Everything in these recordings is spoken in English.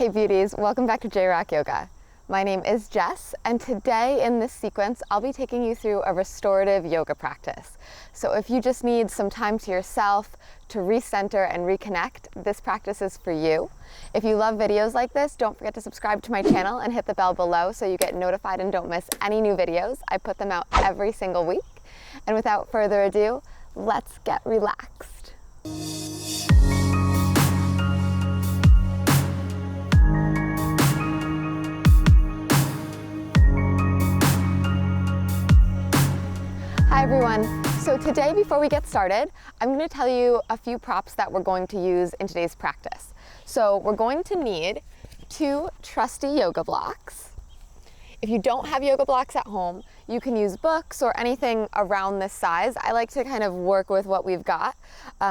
Hey beauties, welcome back to J-Rock Yoga. My name is Jess, and today in this sequence I'll be taking you through a restorative yoga practice. So if you just need some time to yourself to recenter and reconnect, this practice is for you. If you love videos like this, don't forget to subscribe to my channel and hit the bell below so you get notified and don't miss any new videos. I put them out every single week. And without further ado, let's get relaxed. Hi everyone. So today, before we get started, I'm going to tell you a few props that we're going to use in today's practice. So we're going to need 2 trusty yoga blocks. If you don't have yoga blocks at home, you can use books or anything around this size. I like to kind of work with what we've got,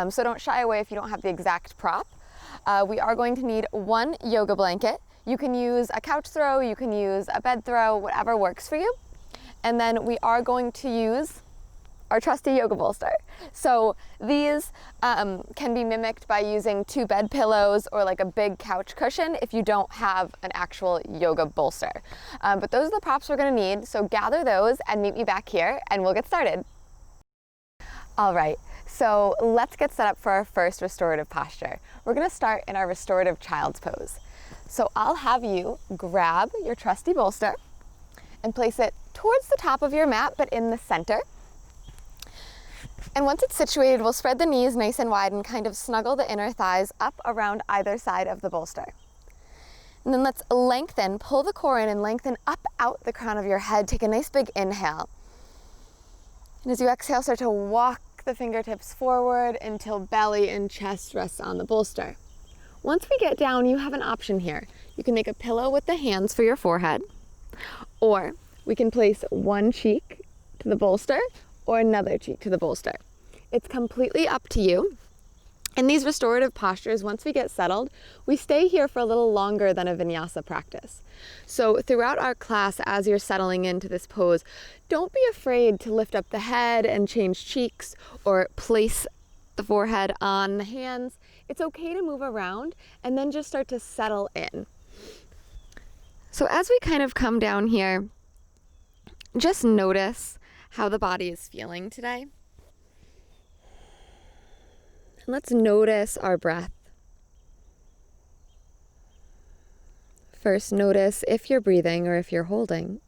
so don't shy away if you don't have the exact prop. We are going to need 1 yoga blanket. You can use a couch throw, you can use a bed throw, whatever works for you. And then we are going to use our trusty yoga bolster. So these can be mimicked by using 2 bed pillows or like a big couch cushion if you don't have an actual yoga bolster. But those are the props we're gonna need, so gather those and meet me back here and we'll get started. All right, so let's get set up for our first restorative posture. We're gonna start in our restorative child's pose. So I'll have you grab your trusty bolster and place it towards the top of your mat, but in the center. And once it's situated, we'll spread the knees nice and wide and kind of snuggle the inner thighs up around either side of the bolster. And then let's lengthen, pull the core in and lengthen up out the crown of your head. Take a nice big inhale. And as you exhale, start to walk the fingertips forward until belly and chest rests on the bolster. Once we get down, you have an option here. You can make a pillow with the hands for your forehead, or we can place one cheek to the bolster or another cheek to the bolster. It's completely up to you. In these restorative postures, once we get settled, we stay here for a little longer than a vinyasa practice. So throughout our class, as you're settling into this pose, don't be afraid to lift up the head and change cheeks or place the forehead on the hands. It's okay to move around and then just start to settle in. So as we kind of come down here, just notice how the body is feeling today. And let's notice our breath. First, notice if you're breathing or if you're holding.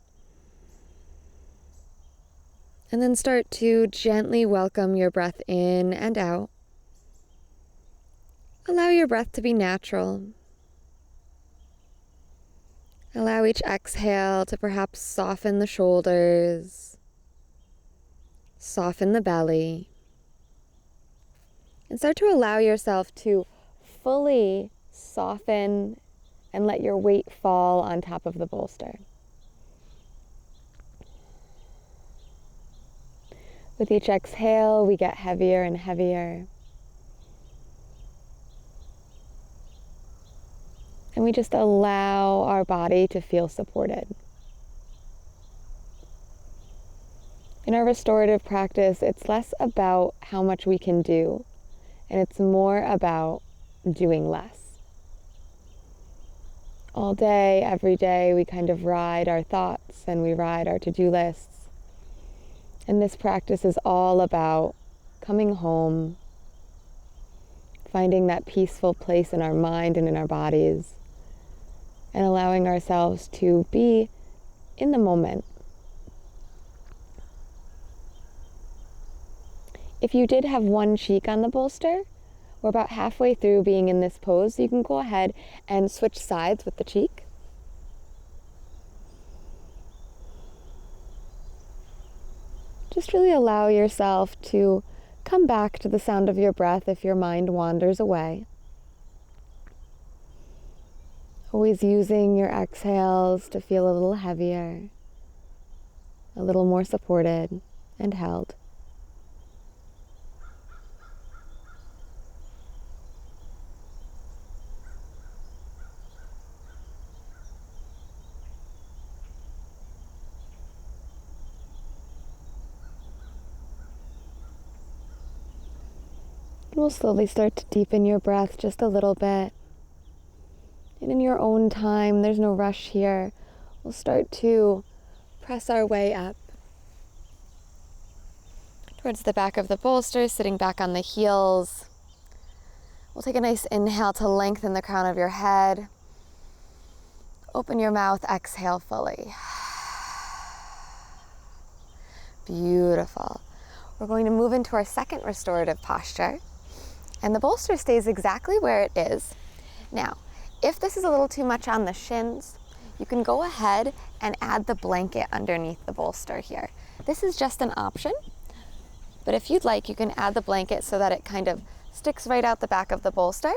And then start to gently welcome your breath in and out. Allow your breath to be natural. Allow each exhale to perhaps soften the shoulders, soften the belly, and start to allow yourself to fully soften and let your weight fall on top of the bolster. With each exhale, we get heavier and heavier. And we just allow our body to feel supported. In our restorative practice, it's less about how much we can do, and it's more about doing less. All day, every day, we kind of ride our thoughts and we ride our to-do lists. And this practice is all about coming home, finding that peaceful place in our mind and in our bodies, and allowing ourselves to be in the moment. If you did have one cheek on the bolster, we're about halfway through being in this pose, so you can go ahead and switch sides with the cheek. Just really allow yourself to come back to the sound of your breath if your mind wanders away. Always using your exhales to feel a little heavier, a little more supported and held. We'll slowly start to deepen your breath just a little bit. And in your own time, there's no rush here, we'll start to press our way up towards the back of the bolster, sitting back on the heels. We'll take a nice inhale to lengthen the crown of your head. Open your mouth, exhale fully. Beautiful. We're going to move into our second restorative posture, and the bolster stays exactly where it is. Now, if this is a little too much on the shins, you can go ahead and add the blanket underneath the bolster here. This is just an option, but if you'd like, you can add the blanket so that it kind of sticks right out the back of the bolster,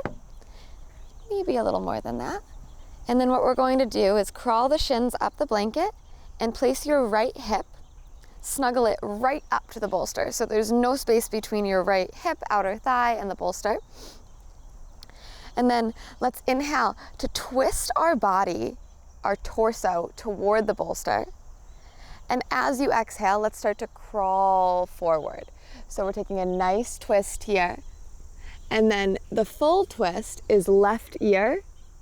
maybe a little more than that. And then what we're going to do is crawl the shins up the blanket and place your right hip, snuggle it right up to the bolster. So there's no space between your right hip, outer thigh, and the bolster. And then let's inhale to twist our body, our torso, toward the bolster. And as you exhale, let's start to crawl forward. So we're taking a nice twist here. And then the full twist is left ear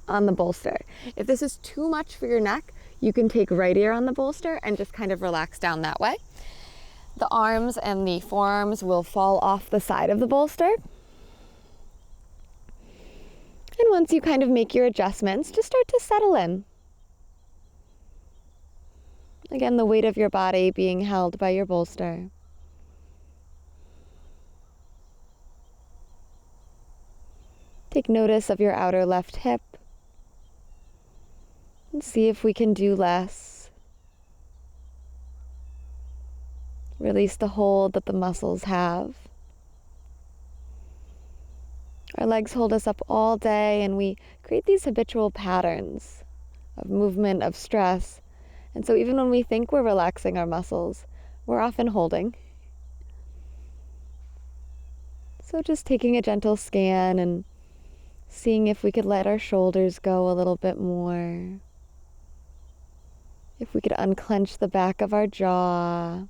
on the bolster. If this is too much for your neck, you can take right ear on the bolster and just kind of relax down that way. The arms and the forearms will fall off the side of the bolster. And once you kind of make your adjustments, just start to settle in. Again, the weight of your body being held by your bolster. Take notice of your outer left hip and see if we can do less. Release the hold that the muscles have. Our legs hold us up all day, and we create these habitual patterns of movement, of stress. And so even when we think we're relaxing our muscles, we're often holding. So just taking a gentle scan and seeing if we could let our shoulders go a little bit more. If we could unclench the back of our jaw.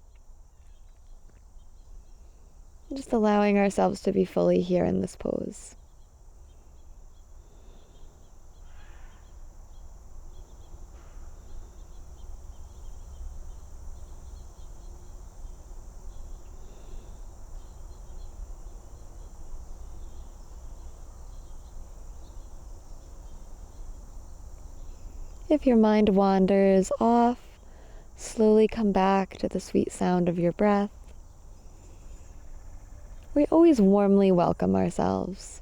Just allowing ourselves to be fully here in this pose. If your mind wanders off, slowly come back to the sweet sound of your breath. We always warmly welcome ourselves.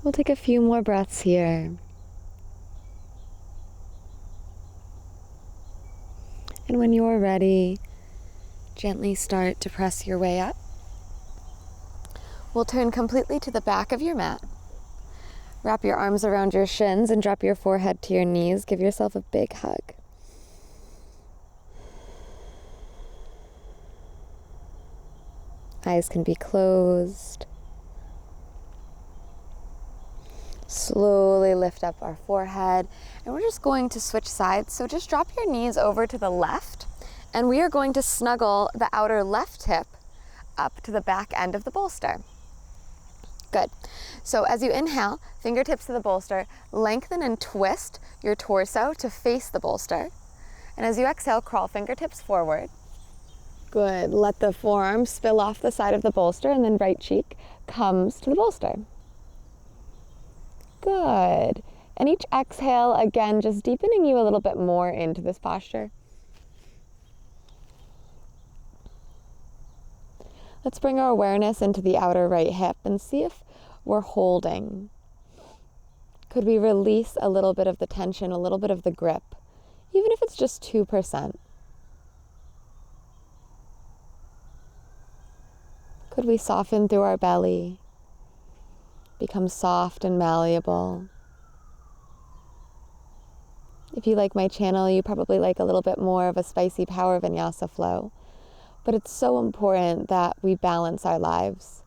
We'll take a few more breaths here. And when you're ready, gently start to press your way up. We'll turn completely to the back of your mat. Wrap your arms around your shins and drop your forehead to your knees. Give yourself a big hug. Eyes can be closed. Slowly lift up our forehead, and we're just going to switch sides. So just drop your knees over to the left, and we are going to snuggle the outer left hip up to the back end of the bolster. Good. So as you inhale, fingertips to the bolster, lengthen and twist your torso to face the bolster. And as you exhale, crawl fingertips forward. Good. Let the forearm spill off the side of the bolster, and then right cheek comes to the bolster. Good. And each exhale, again, just deepening you a little bit more into this posture. Let's bring our awareness into the outer right hip and see if we're holding. Could we release a little bit of the tension, a little bit of the grip, even if it's just 2%? Could we soften through our belly? Become soft and malleable. If you like my channel, you probably like a little bit more of a spicy power vinyasa flow. But it's so important that we balance our lives.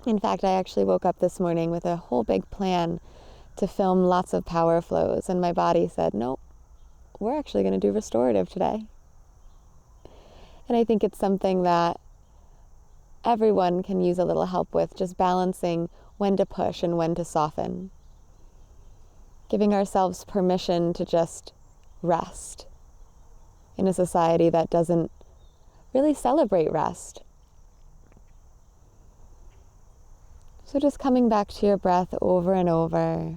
In fact, I actually woke up this morning with a whole big plan to film lots of power flows, and my body said, nope, we're actually going to do restorative today. And I think it's something that everyone can use a little help with, just balancing when to push and when to soften. Giving ourselves permission to just rest in a society that doesn't really celebrate rest. So just coming back to your breath over and over,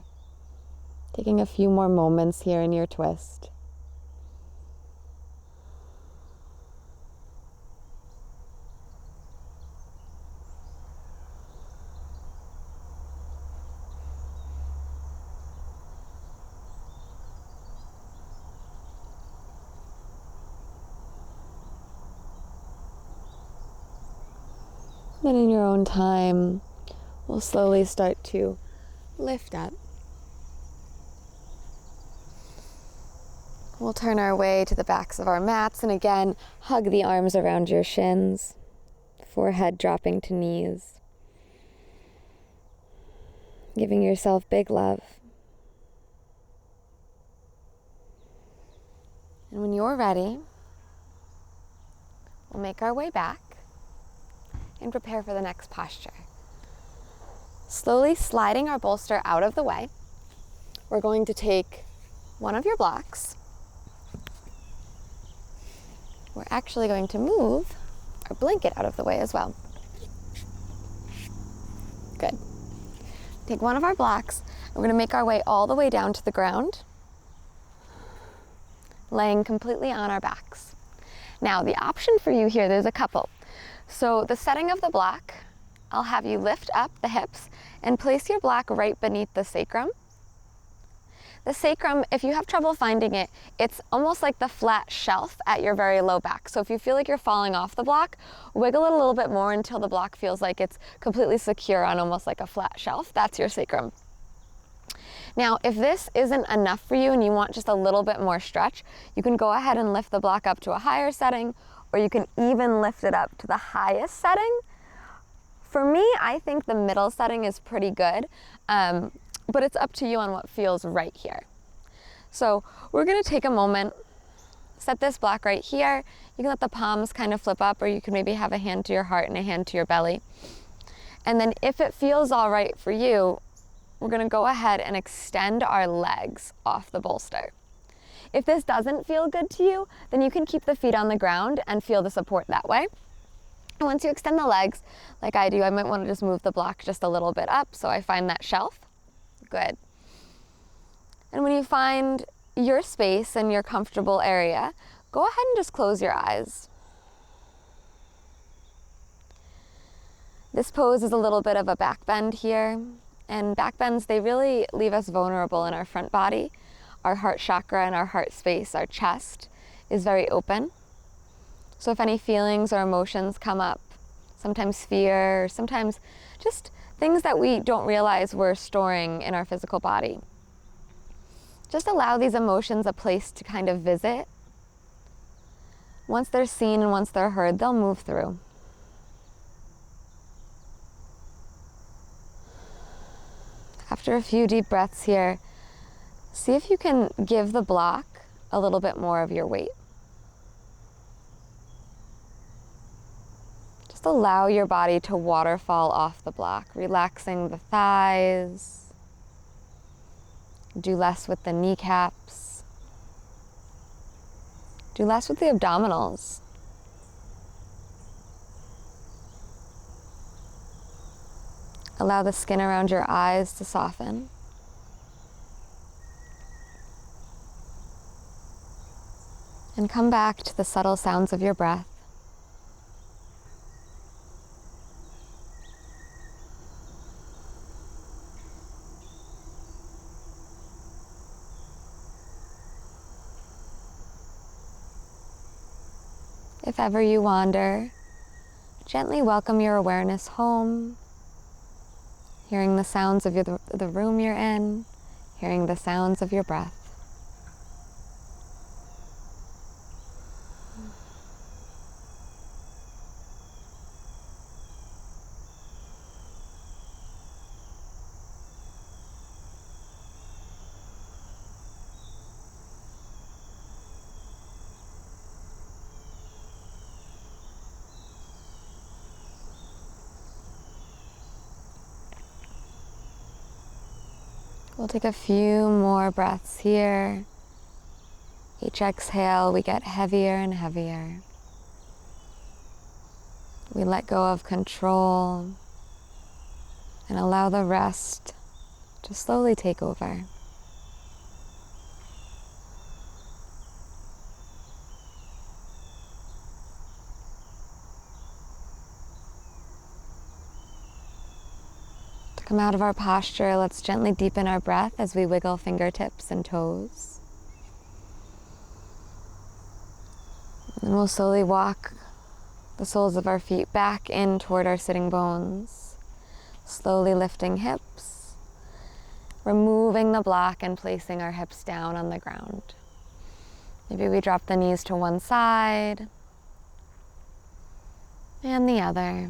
taking a few more moments here in your twist. Then in your own time, we'll slowly start to lift up. We'll turn our way to the backs of our mats, and again, hug the arms around your shins, forehead dropping to knees. Giving yourself big love. And when you're ready, we'll make our way back and prepare for the next posture. Slowly sliding our bolster out of the way, we're going to take one of your blocks. We're actually going to move our blanket out of the way as well. Good. Take one of our blocks, and we're going to make our way all the way down to the ground, laying completely on our backs. Now, the option for you here, there's a couple. So the setting of the block, I'll have you lift up the hips and place your block right beneath the sacrum. The sacrum, if you have trouble finding it, it's almost like the flat shelf at your very low back. So if you feel like you're falling off the block, wiggle it a little bit more until the block feels like it's completely secure on almost like a flat shelf. That's your sacrum. Now, if this isn't enough for you and you want just a little bit more stretch, you can go ahead and lift the block up to a higher setting, or you can even lift it up to the highest setting. For me, I think the middle setting is pretty good, but it's up to you on what feels right here. So we're gonna take a moment, set this block right here. You can let the palms kind of flip up, or you can maybe have a hand to your heart and a hand to your belly. And then if it feels all right for you, we're gonna go ahead and extend our legs off the bolster. If this doesn't feel good to you, then you can keep the feet on the ground and feel the support that way. And once you extend the legs, like I do, I might want to just move the block just a little bit up so I find that shelf. Good. And when you find your space and your comfortable area, go ahead and just close your eyes. This pose is a little bit of a back bend here, and back bends, they really leave us vulnerable in our front body. Our heart chakra and our heart space, our chest, is very open. So if any feelings or emotions come up, sometimes fear, or sometimes just things that we don't realize we're storing in our physical body, just allow these emotions a place to kind of visit. Once they're seen and once they're heard, they'll move through. After a few deep breaths here, see if you can give the block a little bit more of your weight. Just allow your body to waterfall off the block, relaxing the thighs. Do less with the kneecaps. Do less with the abdominals. Allow the skin around your eyes to soften. And come back to the subtle sounds of your breath. If ever you wander, gently welcome your awareness home, hearing the sounds of the room you're in, hearing the sounds of your breath. We'll take a few more breaths here. Each exhale, we get heavier and heavier. We let go of control and allow the rest to slowly take over. To come out of our posture, let's gently deepen our breath as we wiggle fingertips and toes. And we'll slowly walk the soles of our feet back in toward our sitting bones, slowly lifting hips, removing the block and placing our hips down on the ground. Maybe we drop the knees to one side and the other,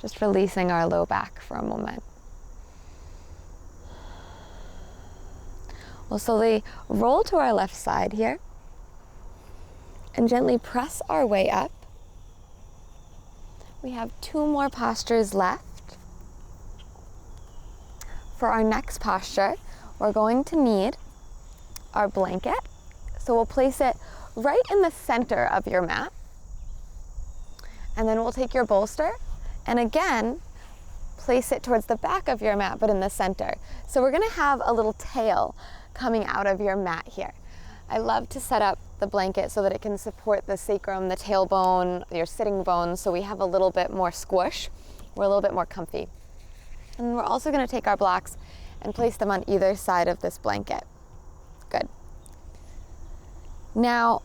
just releasing our low back for a moment. We'll slowly roll to our left side here and gently press our way up. We have 2 more postures left. For our next posture, we're going to need our blanket. So we'll place it right in the center of your mat. And then we'll take your bolster and again, place it towards the back of your mat, but in the center. So we're gonna have a little tail coming out of your mat here. I love to set up the blanket so that it can support the sacrum, the tailbone, your sitting bones, so we have a little bit more squish. We're a little bit more comfy. And we're also going to take our blocks and place them on either side of this blanket. Good. Now,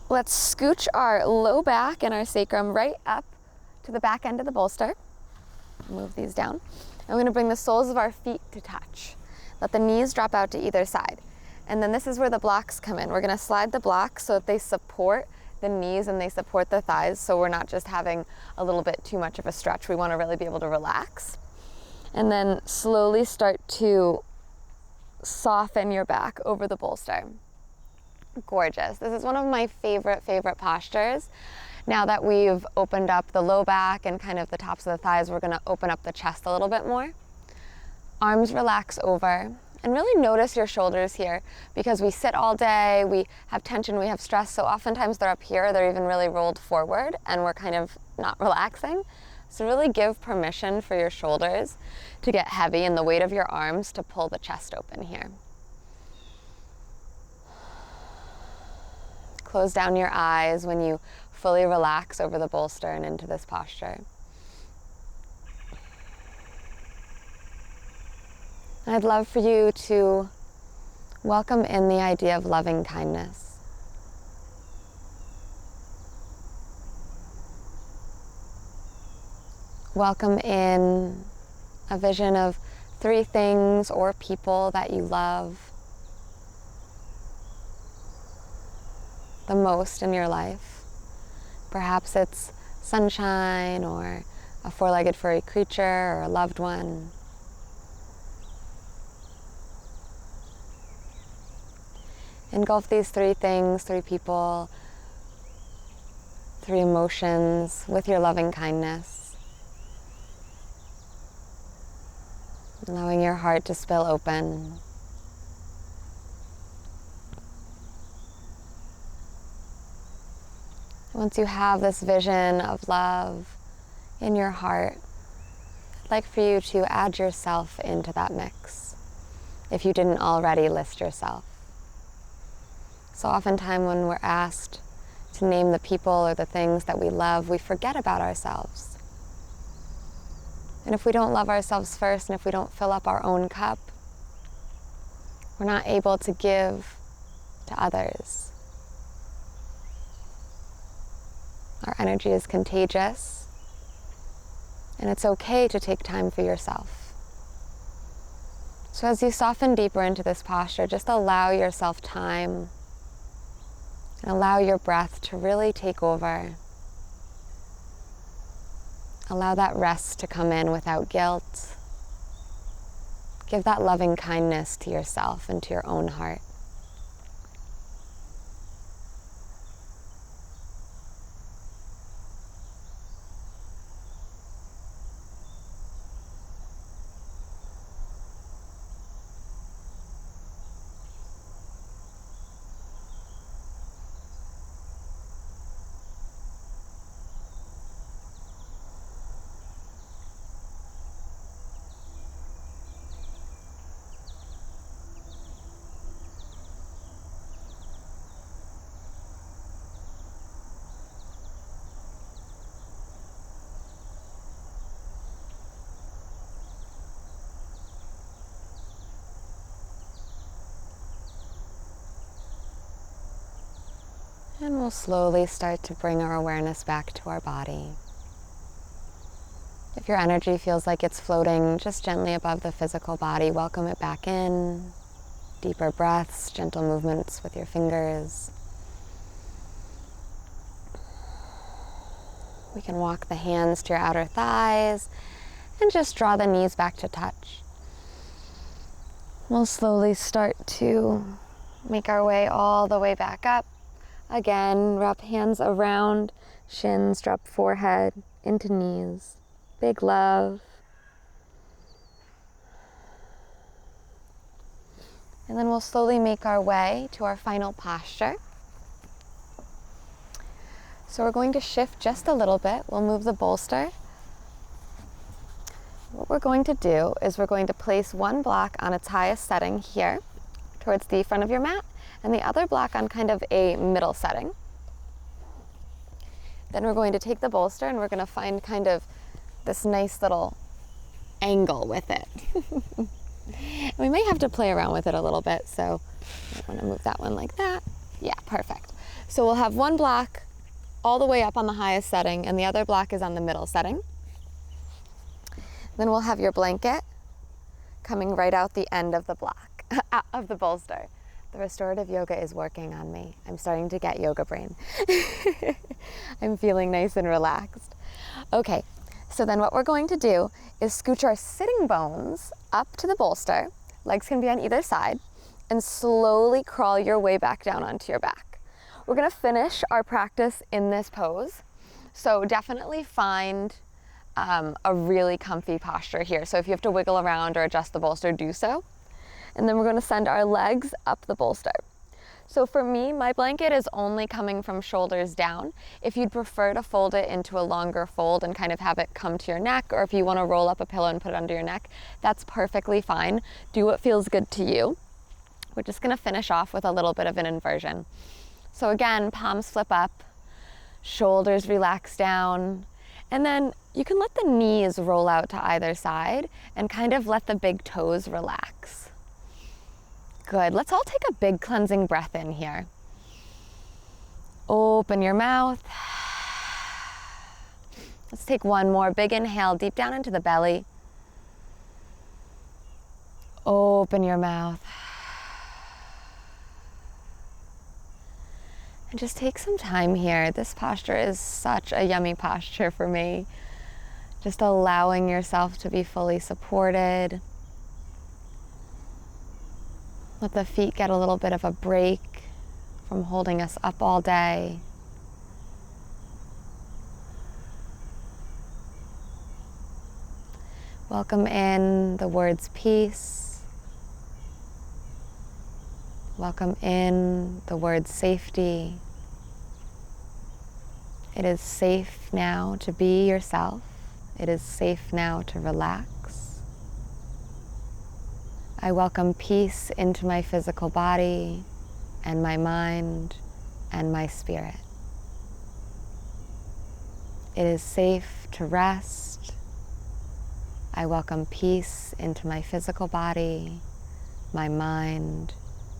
let's scooch our low back and our sacrum right up to the back end of the bolster. Move these down. And we're going to bring the soles of our feet to touch. Let the knees drop out to either side. And then this is where the blocks come in. We're going to slide the blocks so that they support the knees and they support the thighs, so we're not just having a little bit too much of a stretch. We want to really be able to relax. And then slowly start to soften your back over the bolster. Gorgeous. This is one of my favorite postures. Now that we've opened up the low back and kind of the tops of the thighs, we're going to open up the chest a little bit more. Arms relax over. And really notice your shoulders here, because we sit all day, we have tension, we have stress, so oftentimes they're up here, they're even really rolled forward, and we're kind of not relaxing. So really give permission for your shoulders to get heavy and the weight of your arms to pull the chest open here. Close down your eyes when you fully relax over the bolster and into this posture. I'd love for you to welcome in the idea of loving kindness. Welcome in a vision of 3 things or people that you love the most in your life. Perhaps it's sunshine or a 4-legged furry creature or a loved one. Engulf these 3 things, 3 people, 3 emotions with your loving kindness. Allowing your heart to spill open. Once you have this vision of love in your heart, I'd like for you to add yourself into that mix, if you didn't already list yourself. So oftentimes when we're asked to name the people or the things that we love, we forget about ourselves. And if we don't love ourselves first, and if we don't fill up our own cup, we're not able to give to others. Our energy is contagious, and it's okay to take time for yourself. So as you soften deeper into this posture, just allow yourself time and allow your breath to really take over. Allow that rest to come in without guilt. Give that loving kindness to yourself and to your own heart. And we'll slowly start to bring our awareness back to our body. If your energy feels like it's floating just gently above the physical body, welcome it back in. Deeper breaths, gentle movements with your fingers. We can walk the hands to your outer thighs and just draw the knees back to touch. We'll slowly start to make our way all the way back up. Again, wrap hands around shins, drop forehead into knees. Big love. And then we'll slowly make our way to our final posture. So we're going to shift just a little bit. We'll move the bolster. What we're going to do is we're going to place one block on its highest setting here towards the front of your mat and the other block on kind of a middle setting. Then we're going to take the bolster and we're going to find kind of this nice little angle with it. We may have to play around with it a little bit, so I want to move that one like that. Yeah, perfect. So we'll have one block all the way up on the highest setting and the other block is on the middle setting. Then we'll have your blanket coming right out the end of the block, of the bolster. The restorative yoga is working on me. I'm starting to get yoga brain. I'm feeling nice and relaxed. Okay, so then what we're going to do is scooch our sitting bones up to the bolster. Legs can be on either side, and slowly crawl your way back down onto your back. We're gonna finish our practice in this pose. So definitely find a really comfy posture here. So if you have to wiggle around or adjust the bolster, do so. And then we're gonna send our legs up the bolster. So for me, my blanket is only coming from shoulders down. If you'd prefer to fold it into a longer fold and kind of have it come to your neck, or if you want to roll up a pillow and put it under your neck, that's perfectly fine. Do what feels good to you. We're just going to finish off with a little bit of an inversion. So again, palms flip up, shoulders relax down, and then you can let the knees roll out to either side and kind of let the big toes relax. Good. Let's all take a big cleansing breath in here. Open your mouth. Let's take one more big inhale deep down into the belly. Open your mouth. And just take some time here. This posture is such a yummy posture for me. Just allowing yourself to be fully supported. Let the feet get a little bit of a break from holding us up all day. Welcome in the words peace. Welcome in the word safety. It is safe now to be yourself. It is safe now to relax. I welcome peace into my physical body and my mind and my spirit. It is safe to rest. I welcome peace into my physical body, my mind,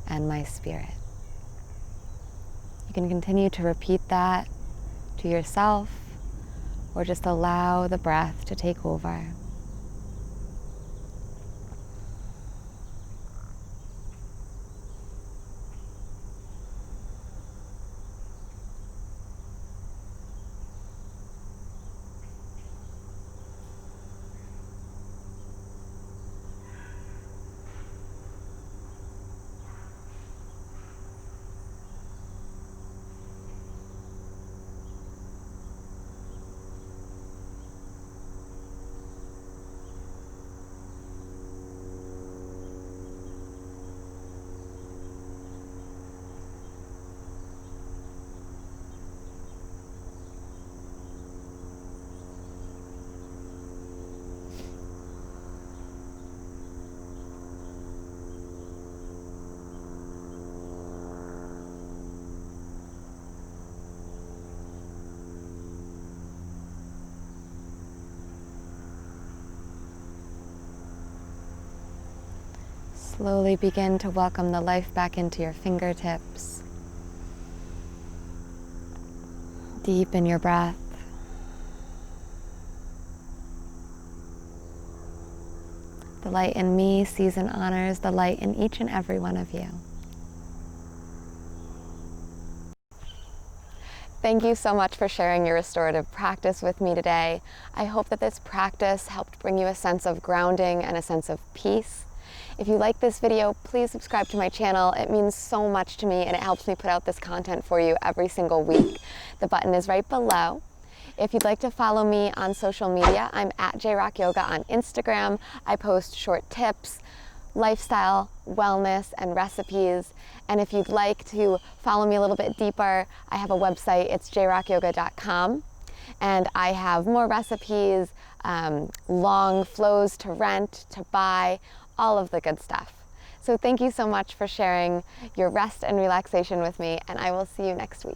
and my spirit. You can continue to repeat that to yourself or just allow the breath to take over. Slowly begin to welcome the life back into your fingertips. Deepen your breath. The light in me sees and honors the light in each and every one of you. Thank you so much for sharing your restorative practice with me today. I hope that this practice helped bring you a sense of grounding and a sense of peace. If you like this video, please subscribe to my channel. It means so much to me and it helps me put out this content for you every single week. The button is right below. If you'd like to follow me on social media, I'm at JRockYoga on Instagram. I post short tips, lifestyle, wellness, and recipes. And if you'd like to follow me a little bit deeper, I have a website. It's jrockyoga.com. And I have more recipes, long flows to rent, to buy, all of the good stuff. So thank you so much for sharing your rest and relaxation with me, and I will see you next week.